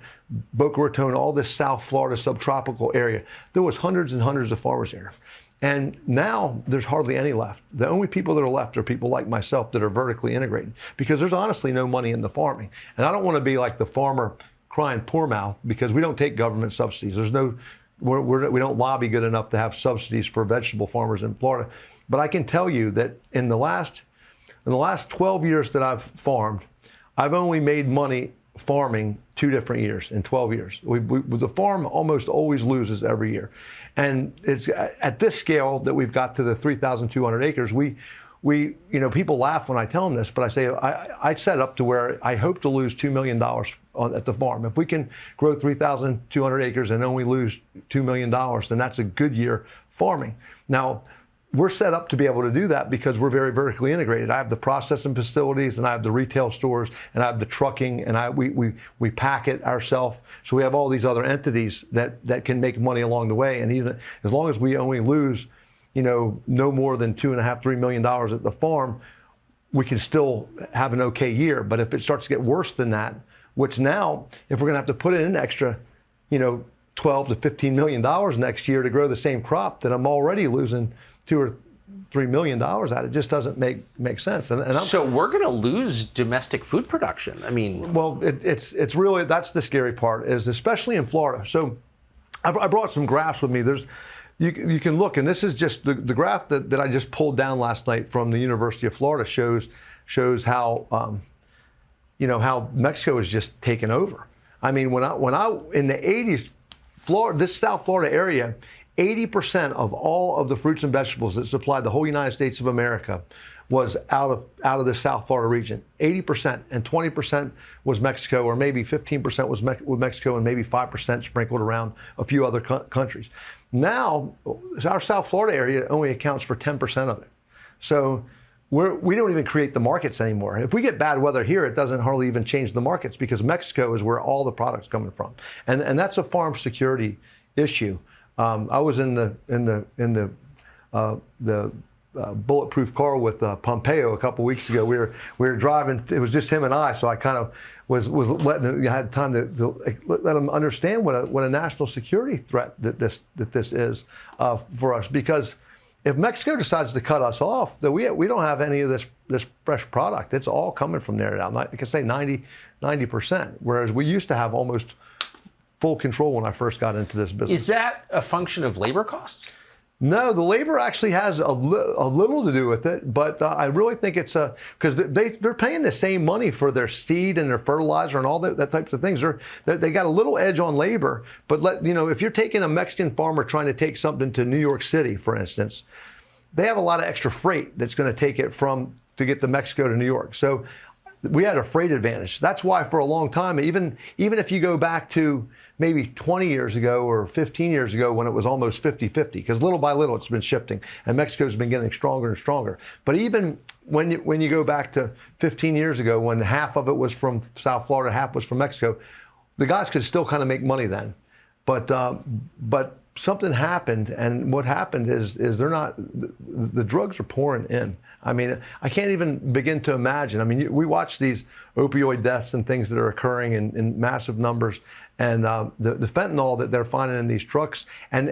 Boca Raton, all this South Florida subtropical area. There was hundreds and hundreds of farmers there. And now there's hardly any left. The only people that are left are people like myself that are vertically integrated, because there's honestly no money in the farming. And I don't want to be like the farmer crying poor mouth, because we don't take government subsidies. We don't lobby good enough to have subsidies for vegetable farmers in Florida. But I can tell you that in the last 12 years that I've farmed, I've only made money farming 2 different years in 12 years. The farm almost always loses every year. And it's at this scale that we've got to the 3,200 acres, people laugh when I tell them this, but I say I set up to where I hope to lose $2 million at the farm. If we can grow 3,200 acres and only lose $2 million, then that's a good year farming. Now, we're set up to be able to do that because we're very vertically integrated. I have the processing facilities, and I have the retail stores, and I have the trucking, and we pack it ourselves. So we have all these other entities that can make money along the way. And even as long as we only lose, no more than $2.5–3 million at the farm, we can still have an okay year. But if it starts to get worse than that, which now, if we're going to have to put in an extra, $12 to $15 million next year to grow the same crop that I'm already losing $2 or $3 million at, it just doesn't make sense. So we're going to lose domestic food production. Well, it's really, that's the scary part, is especially in Florida. So I brought some graphs with me. You can look, and this is just the graph that I just pulled down last night from the University of Florida shows how how Mexico is just taken over. When I in the 80s, this South Florida area, 80% of all of the fruits and vegetables that supplied the whole United States of America was out of the South Florida region. 80%, and 20% was Mexico, or maybe 15% was with Mexico, and maybe 5% sprinkled around a few other countries. Now, our South Florida area only accounts for 10% of it. So we don't even create the markets anymore. If we get bad weather here, it doesn't hardly even change the markets because Mexico is where all the product's coming from, and that's a farm security issue. I was in the bulletproof car with Pompeo a couple weeks ago. We were driving. It was just him and I, so I kind of was letting had time to let him understand what a national security threat that this is for us. Because if Mexico decides to cut us off, then we don't have any of this fresh product. It's all coming from there now. I can say 90%. Whereas we used to have almost full control when I first got into this business. Is that a function of labor costs? No, the labor actually has a little to do with it, but I really think it's because they're paying the same money for their seed and their fertilizer and all that types of things. They got a little edge on labor, but if you're taking a Mexican farmer trying to take something to New York City, for instance, they have a lot of extra freight that's going to take it to get to Mexico to New York. So we had a freight advantage. That's why for a long time, even if you go back to maybe 20 years ago or 15 years ago when it was almost 50-50, because little by little it's been shifting and Mexico's been getting stronger and stronger. But even when you go back to 15 years ago when half of it was from South Florida, half was from Mexico, the guys could still kind of make money then. But something happened, and what happened is the drugs are pouring in. I mean, I can't even begin to imagine. I mean, we watch these opioid deaths and things that are occurring in massive numbers, and the fentanyl that they're finding in these trucks. And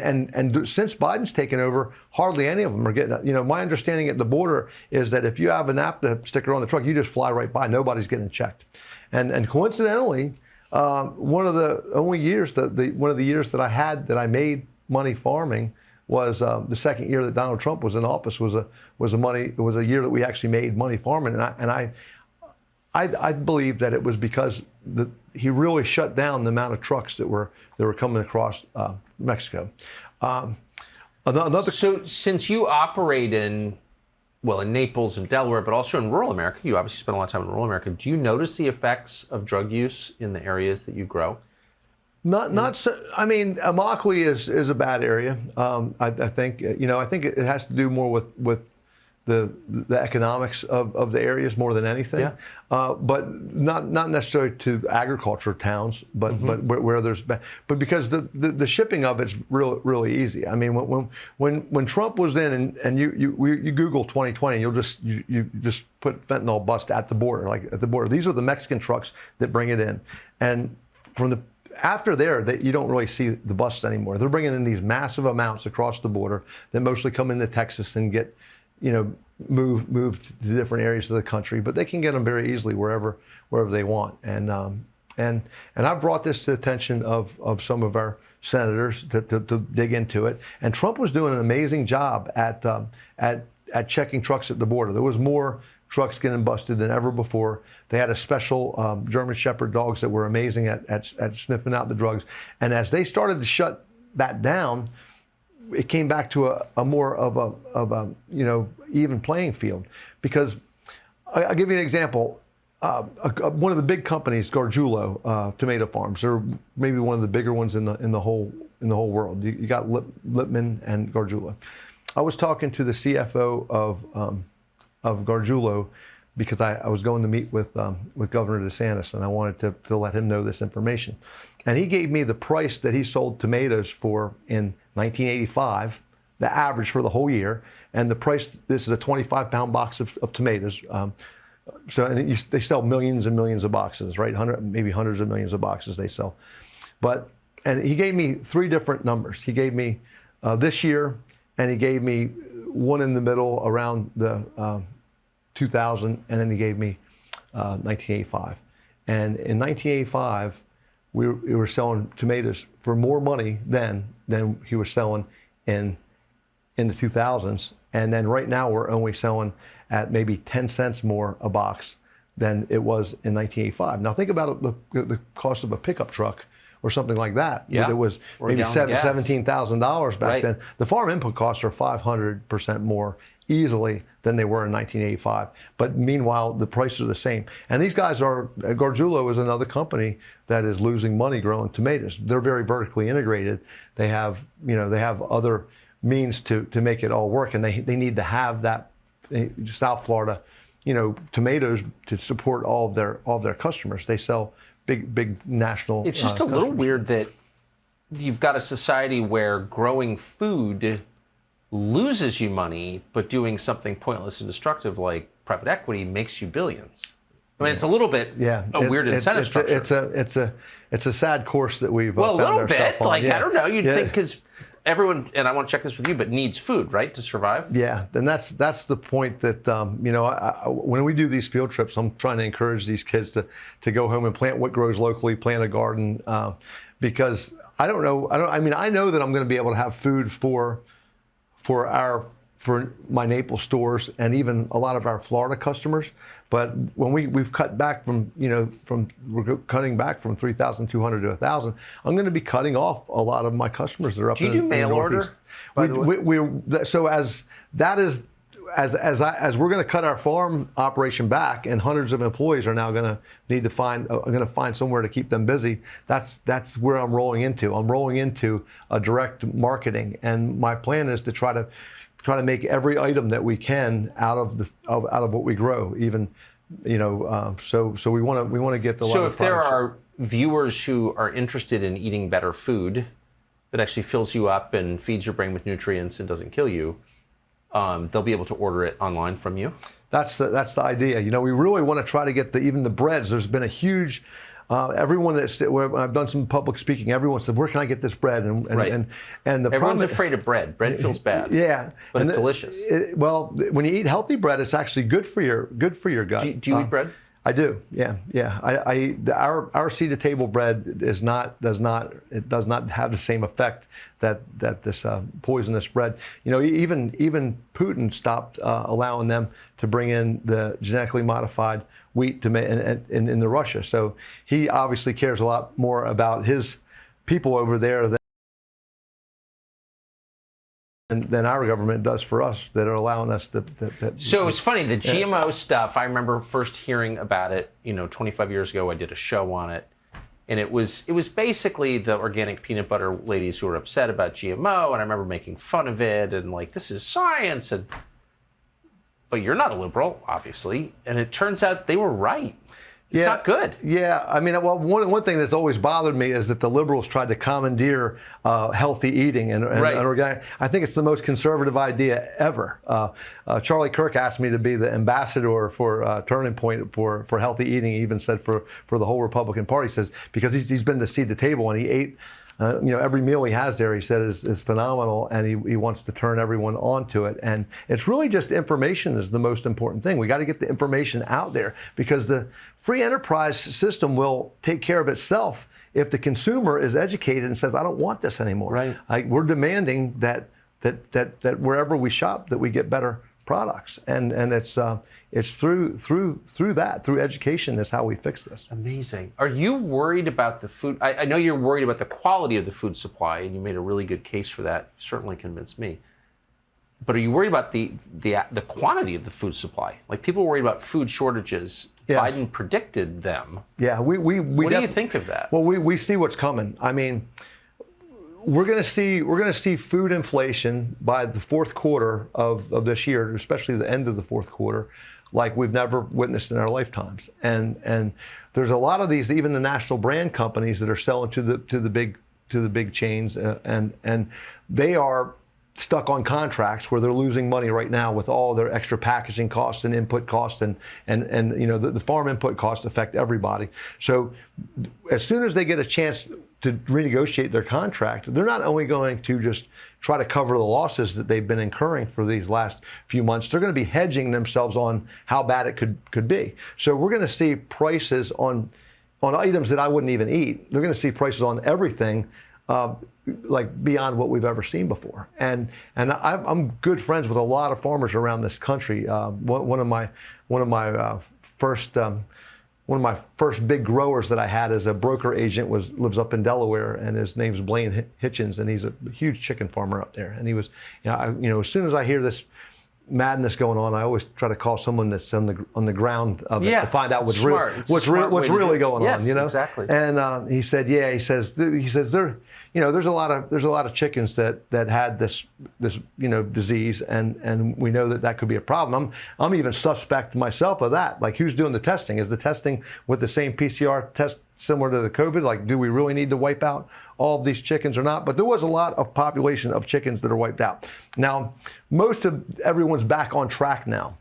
since Biden's taken over, hardly any of them are getting. My understanding at the border is that if you have a NAFTA sticker on the truck, you just fly right by. Nobody's getting checked. And coincidentally, one of the only years one of the years that I made money farming was the second year that Donald Trump was in office. Was a year that we actually made money farming, and I believe that it was because he really shut down the amount of trucks that were coming across Mexico. So since you operate in Naples and Delaware, but also in rural America, you obviously spend a lot of time in rural America. Do you notice the effects of drug use in the areas that you grow? Not so. I mean, Immokalee is a bad area. I think I think it has to do more with the economics of the areas more than anything. Yeah. But not necessarily to agriculture towns, but where there's but because the shipping of it's really easy. I mean, when Trump was in and you Google 2020, you just put fentanyl bust at the border, like at the border. These are the Mexican trucks that bring it in, and after there, you don't really see the busts anymore. They're bringing in these massive amounts across the border that mostly come into Texas and get, moved to different areas of the country. But they can get them very easily wherever they want. And I brought this to the attention of some of our senators to dig into it. And Trump was doing an amazing job at checking trucks at the border. There was more trucks getting busted than ever before. They had a special German Shepherd dogs that were amazing at sniffing out the drugs. And as they started to shut that down, it came back to a more of a even playing field. Because I'll give you an example. One of the big companies, Gargiulo tomato farms, they're maybe one of the bigger ones in the whole world. You got Lippman and Gargiulo. I was talking to the CFO of Gargiulo because I was going to meet with Governor DeSantis, and I wanted to let him know this information. And he gave me the price that he sold tomatoes for in 1985, the average for the whole year, and the price. This is a 25-pound box of tomatoes. They sell millions and millions of boxes, right? Maybe hundreds of millions of boxes they sell. And he gave me three different numbers. He gave me this year, and he gave me one in the middle around the 2000, and then he gave me 1985. And in 1985, we were selling tomatoes for more money than he was selling in the 2000s. And then right now we're only selling at maybe 10 cents more a box than it was in 1985. Now think about the cost of a pickup truck or something like that. Yeah. It was maybe $17,000 back then. The farm input costs are 500% more easily than they were in 1985. But meanwhile, the prices are the same. And these guys Gargiulo is another company that is losing money growing tomatoes. They're very vertically integrated. They have other means to make it all work, and they need to have that South Florida, tomatoes to support all of their customers. They sell big national. It's just a little weird that you've got a society where growing food loses you money, but doing something pointless and destructive like private equity makes you billions. I mean, it's a little bit a weird incentive structure. It's a sad course that we've well, a found little bit. on. Like I don't know, you'd think because everyone, and I want to check this with you, but needs food, right, to survive. Yeah, and that's the point that when we do these field trips, I'm trying to encourage these kids to go home and plant what grows locally, plant a garden, because I know that I'm going to be able to have food for my Naples stores and even a lot of our Florida customers. But when we've cut back we're cutting back from 3,200 to 1,000, I'm going to be cutting off a lot of my customers that are up in the Northeast. Do you do mail order? So as we're going to cut our farm operation back, and hundreds of employees are now going to need to find somewhere to keep them busy. That's where I'm rolling into. I'm rolling into a direct marketing, and my plan is to try to make every item that we can out of what we grow. Even, so we want to get the. So if there are viewers who are interested in eating better food that actually fills you up and feeds your brain with nutrients and doesn't kill you, they'll be able to order it online from you. That's the idea. We really want to try to get even the breads. There's been a huge. Everyone where I've done some public speaking, everyone said, "Where can I get this bread?" And everyone's afraid of bread. Bread feels bad. Yeah, but it's delicious. Well, when you eat healthy bread, it's actually good for your gut. Do you eat bread? I do. Yeah. Our seed to table bread does not have the same effect that this poisonous bread. Even Putin stopped allowing them to bring in the genetically modified wheat into Russia. So he obviously cares a lot more about his people over there than our government does for us, that are allowing us to. So it's funny, the GMO stuff, I remember first hearing about it, 25 years ago. I did a show on it. And it was basically the organic peanut butter ladies who were upset about GMO. And I remember making fun of it and like, this is science. But you're not a liberal, obviously. And it turns out they were right. It's not good. Yeah, I mean, well, one thing that's always bothered me is that the liberals tried to commandeer healthy eating and organic. I think it's the most conservative idea ever. Charlie Kirk asked me to be the ambassador for Turning Point for healthy eating. He even said for the whole Republican Party, says, because he's been to seed the table and he ate. Every meal he has there, he said, is phenomenal, and he wants to turn everyone onto it. And it's really just information is the most important thing. We got to get the information out there, because the free enterprise system will take care of itself if the consumer is educated and says, I don't want this anymore. Right. We're demanding that wherever we shop, that we get better products, and it's through education is how we fix this. Amazing. Are you worried about the food? I know you're worried about the quality of the food supply, and you made a really good case for that. Certainly convinced me. But are you worried about the quantity of the food supply? Like, people are worried about food shortages. Yes. Biden predicted them. Yeah, what do you think of that? Well, we see what's coming. I mean, we're going to see food inflation by the fourth quarter of this year, especially the end of the fourth quarter, like we've never witnessed in our lifetimes. And there's a lot of these, even the national brand companies that are selling to the big chains, and they are stuck on contracts where they're losing money right now with all their extra packaging costs and input costs, and the farm input costs affect everybody. So as soon as they get a chance to renegotiate their contract, they're not only going to just try to cover the losses that they've been incurring for these last few months, they're going to be hedging themselves on how bad it could be. So we're going to see prices on items that I wouldn't even eat. They're going to see prices on everything like beyond what we've ever seen before. And I'm good friends with a lot of farmers around this country. One of my first big growers that I had as a broker agent lives up in Delaware, and his name's Blaine Hitchens, and he's a huge chicken farmer up there. And he was, as soon as I hear this madness going on, I always try to call someone that's on the ground of it to find out what's really going on. You know, exactly. And he said, yeah, he says there, you know, there's a lot of chickens that had this disease, and we know that could be a problem. I'm even suspect myself of that. Like, who's doing the testing? Is the testing with the same PCR test similar to the COVID? Like, do we really need to wipe out all of these chickens or not? But there was a lot of population of chickens that are wiped out. Now, most of everyone's back on track now,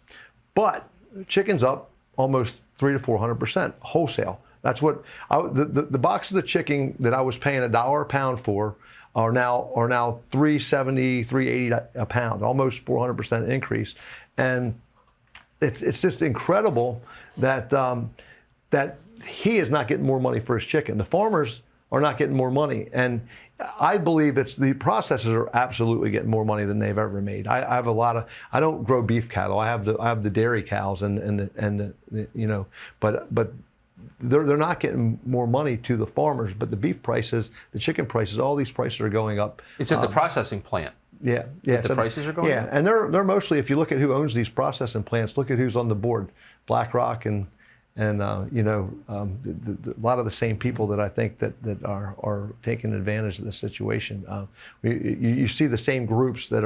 but chicken's up almost 300 to 400% wholesale. That's what the boxes of chicken that I was paying $1 a pound for are now $3.70, $3.80 a pound, almost 400% increase, and it's just incredible that that he is not getting more money for his chicken. The farmers are not getting more money, and I believe it's the processors are absolutely getting more money than they've ever made. I have a lot of. I don't grow beef cattle. I have the dairy cows and the you know, but they're not getting more money to the farmers. But the beef prices, the chicken prices, all these prices are going up. It's at the processing plant. Yeah. The So prices are going up? and they're mostly, if you look at who owns these processing plants, look at who's on the board, BlackRock and you know, a lot of the same people that I think that are taking advantage of the situation. You see the same groups that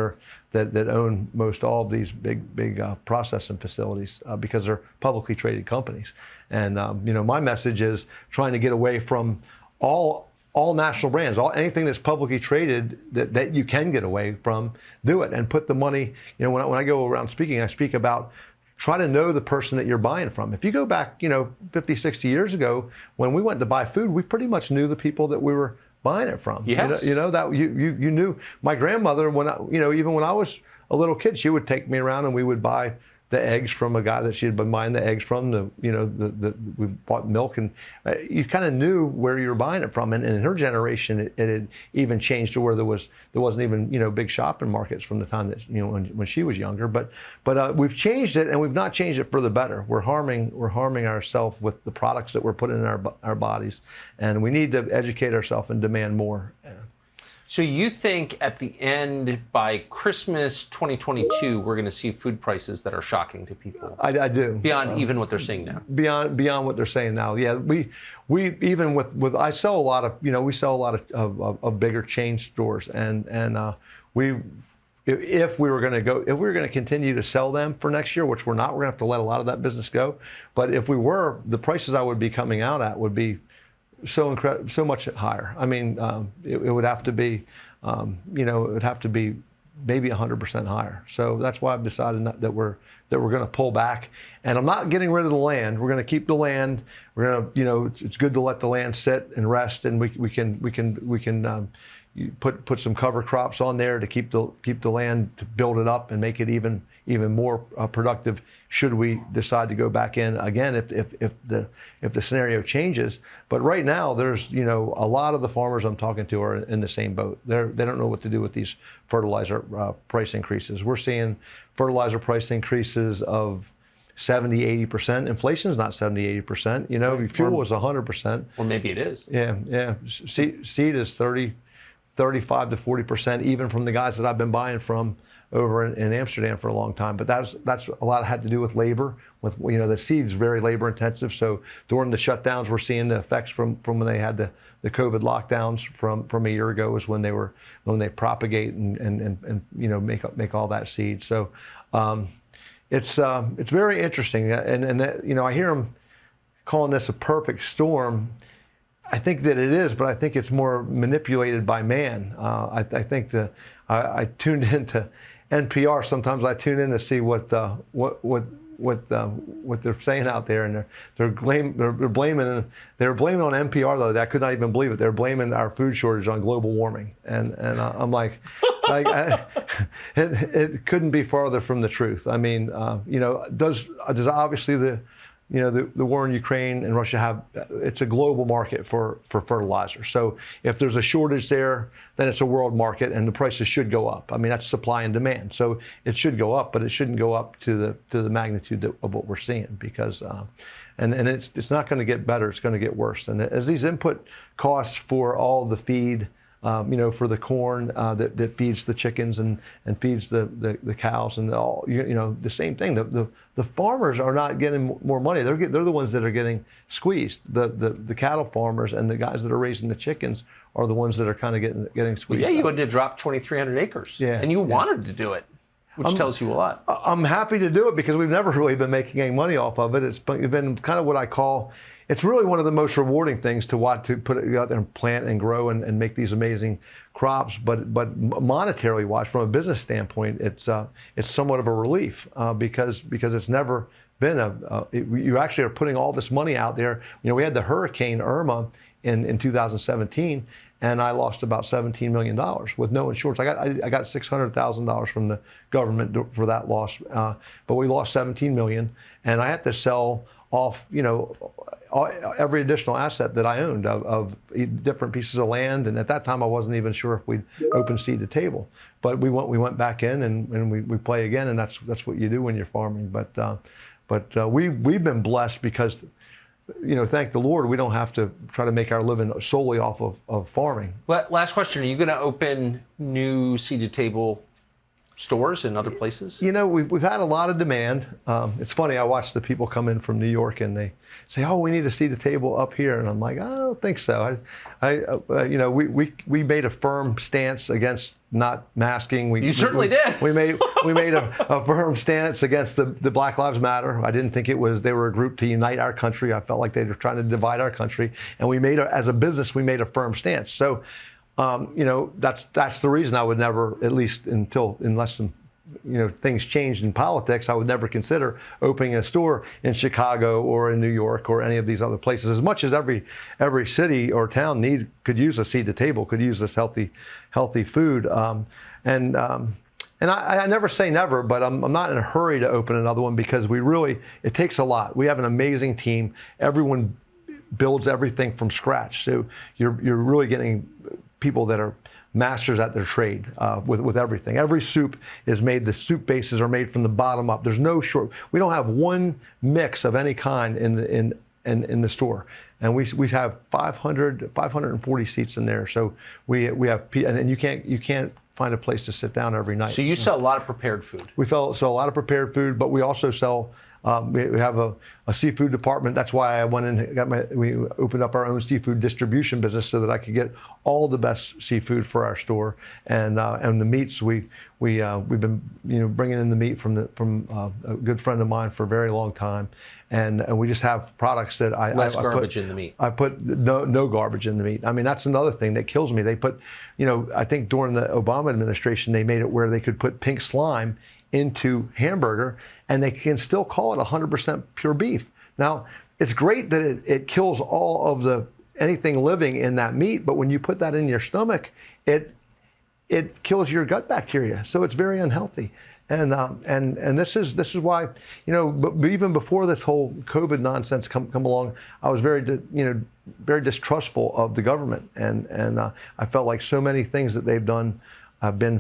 own most all of these big processing facilities because they're publicly traded companies. And you know, my message is trying to get away from all national brands, anything that's publicly traded that you can get away from, do it and put the money. You know, when I go around speaking, I speak about try to know the person that you're buying from. If you go back, you know, 50, 60 years ago, when we went to buy food, we pretty much knew the people that we were buying it from. Yes. You know that you knew. My grandmother, even when I was a little kid, she would take me around and we would buy the eggs from a guy that she had been buying the eggs from. We bought milk, and you kind of knew where you were buying it from. And in her generation, it had even changed to where there wasn't even, you know, big shopping markets from the time that, you know, when she was younger. But we've changed it, and we've not changed it for the better. We're harming ourselves with the products that we're putting in our bodies, and we need to educate ourselves and demand more. So you think at the end, by Christmas 2022, we're going to see food prices that are shocking to people? I do. Beyond even what they're saying now? Beyond what they're saying now, yeah. We even with I sell a lot of, you know, we sell a lot of bigger chain stores, and if we were going to continue to sell them for next year, which we're not, we're going to have to let a lot of that business go. But if we were, the prices I would be coming out at would be so much higher. I mean, it would have to be, you know, it would have to be maybe 100% higher. So that's why I've decided that we're going to pull back. And I'm not getting rid of the land. We're going to keep the land. We're going to, you know, it's good to let the land sit and rest, and we can put some cover crops on there to keep the land, to build it up and make it even more productive should we decide to go back in again if the scenario changes. But right now, there's, you know, a lot of the farmers I'm talking to are in the same boat. They don't know what to do with these fertilizer price increases. We're seeing fertilizer price increases of 70, 80%. Inflation is not 70, 80%. You know, right. Fuel is 100%. Or maybe it is. Yeah. Seed is 35 to 40%, even from the guys that I've been buying from over in Amsterdam for a long time. But that's a lot had to do with labor. With, you know, the seed's very labor intensive. So during the shutdowns, we're seeing the effects from when they had the COVID lockdowns from a year ago, is when they propagate and you know, make all that seed. So it's very interesting. And that, you know, I hear them calling this a perfect storm. I think that it is, but I think it's more manipulated by man. I think I tuned into NPR. Sometimes I tune in to see what they're saying out there, and they're blaming on NPR though. I could not even believe it. They're blaming our food shortage on global warming, and I'm like, it couldn't be farther from the truth. I mean, you know, does obviously the war in Ukraine and Russia have, it's a global market for fertilizer. So if there's a shortage there, then it's a world market, and the prices should go up. I mean, that's supply and demand. So it should go up, but it shouldn't go up to the magnitude of what we're seeing, because and it's not going to get better. It's going to get worse. And as these input costs for all the feed for the corn that feeds the chickens and feeds the cows and all. The same thing. The farmers are not getting more money. They're the ones that are getting squeezed. The cattle farmers and the guys that are raising the chickens are the ones that are kind of getting squeezed. Well, yeah, you had to drop 2,300 acres. Yeah, and you wanted to do it, which tells you a lot. I'm happy to do it because we've never really been making any money off of it. It's been kind of what I call. It's really one of the most rewarding things to put it out there and plant and grow and make these amazing crops. But monetarily wise, from a business standpoint, it's somewhat of a relief because it's never been you actually are putting all this money out there. We had the Hurricane Irma in 2017, and I lost about $17 million with no insurance. I got $600,000 from the government for that loss, but we lost $17 million, and I had to sell off every additional asset that I owned of different pieces of land. And at that time, I wasn't even sure if we'd open seed to table. But we went back in and we play again, and that's what you do when you're farming. But we've been blessed because, thank the Lord, we don't have to try to make our living solely off of farming. Last question: are you going to open new seed to table stores in other places? We've had a lot of demand. It's funny, I watch the people come in from New York and they say, "Oh, we need to seed a table up here," and I'm like, "I don't think so." We made a firm stance against not masking. You certainly did. We made a firm stance against the Black Lives Matter. I didn't think they were a group to unite our country. I felt like they were trying to divide our country, and as a business, we made a firm stance. So. That's the reason I would never, at least unless things changed in politics, I would never consider opening a store in Chicago or in New York or any of these other places. As much as every city or town could use a seed to table, could use this healthy food, and I never say never, but I'm not in a hurry to open another one because it takes a lot. We have an amazing team. Everyone builds everything from scratch, so you're really getting people that are masters at their trade with everything. Every soup is made. The soup bases are made from the bottom up. There's no short. We don't have one mix of any kind in the store, and we have 540 seats in there. So we have, and you can't find a place to sit down every night. So you sell a lot of prepared food. We sell a lot of prepared food, but we also sell. We have a seafood department. That's why I went and we opened up our own seafood distribution business so that I could get all the best seafood for our store. And the meats we've been bringing in the meat from a good friend of mine for a very long time, and we just have products that I garbage in the meat. I put no garbage in the meat. I mean, that's another thing that kills me. They put I think during the Obama administration they made it where they could put pink slime into hamburger, and they can still call it 100% pure beef. Now, it's great that it kills all of anything living in that meat, but when you put that in your stomach, it kills your gut bacteria. So it's very unhealthy. And this is why, but even before this whole COVID nonsense come along, I was very distrustful of the government, and I felt like so many things that they've done have been,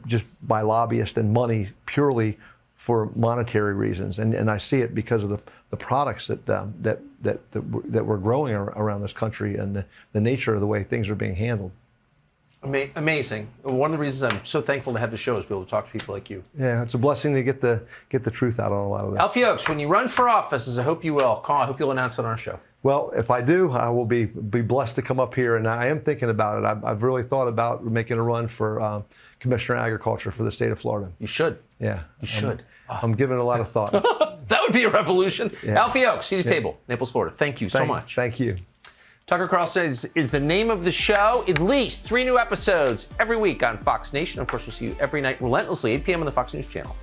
just by lobbyists and money purely for monetary reasons, and I see it because of the products that we're growing around this country and the nature of the way things are being handled. Amazing. One of the reasons I'm so thankful to have the show is be able to talk to people like you. Yeah, it's a blessing to get the truth out on a lot of that. Alfie Oakes, when you run for office, as I hope you will, I hope you'll announce on our show. Well, if I do, I will be blessed to come up here, and I am thinking about it. I've really thought about making a run for Commissioner of Agriculture for the state of Florida. You should. Yeah. You should. I'm giving it a lot of thought. That would be a revolution. Yeah. Alfie Oakes, Seed to Table, Naples, Florida. Thank you so much. Thank you. Tucker Carlson is the name of the show. At least 3 new episodes every week on Fox Nation. Of course, we'll see you every night relentlessly, 8 p.m. on the Fox News channel.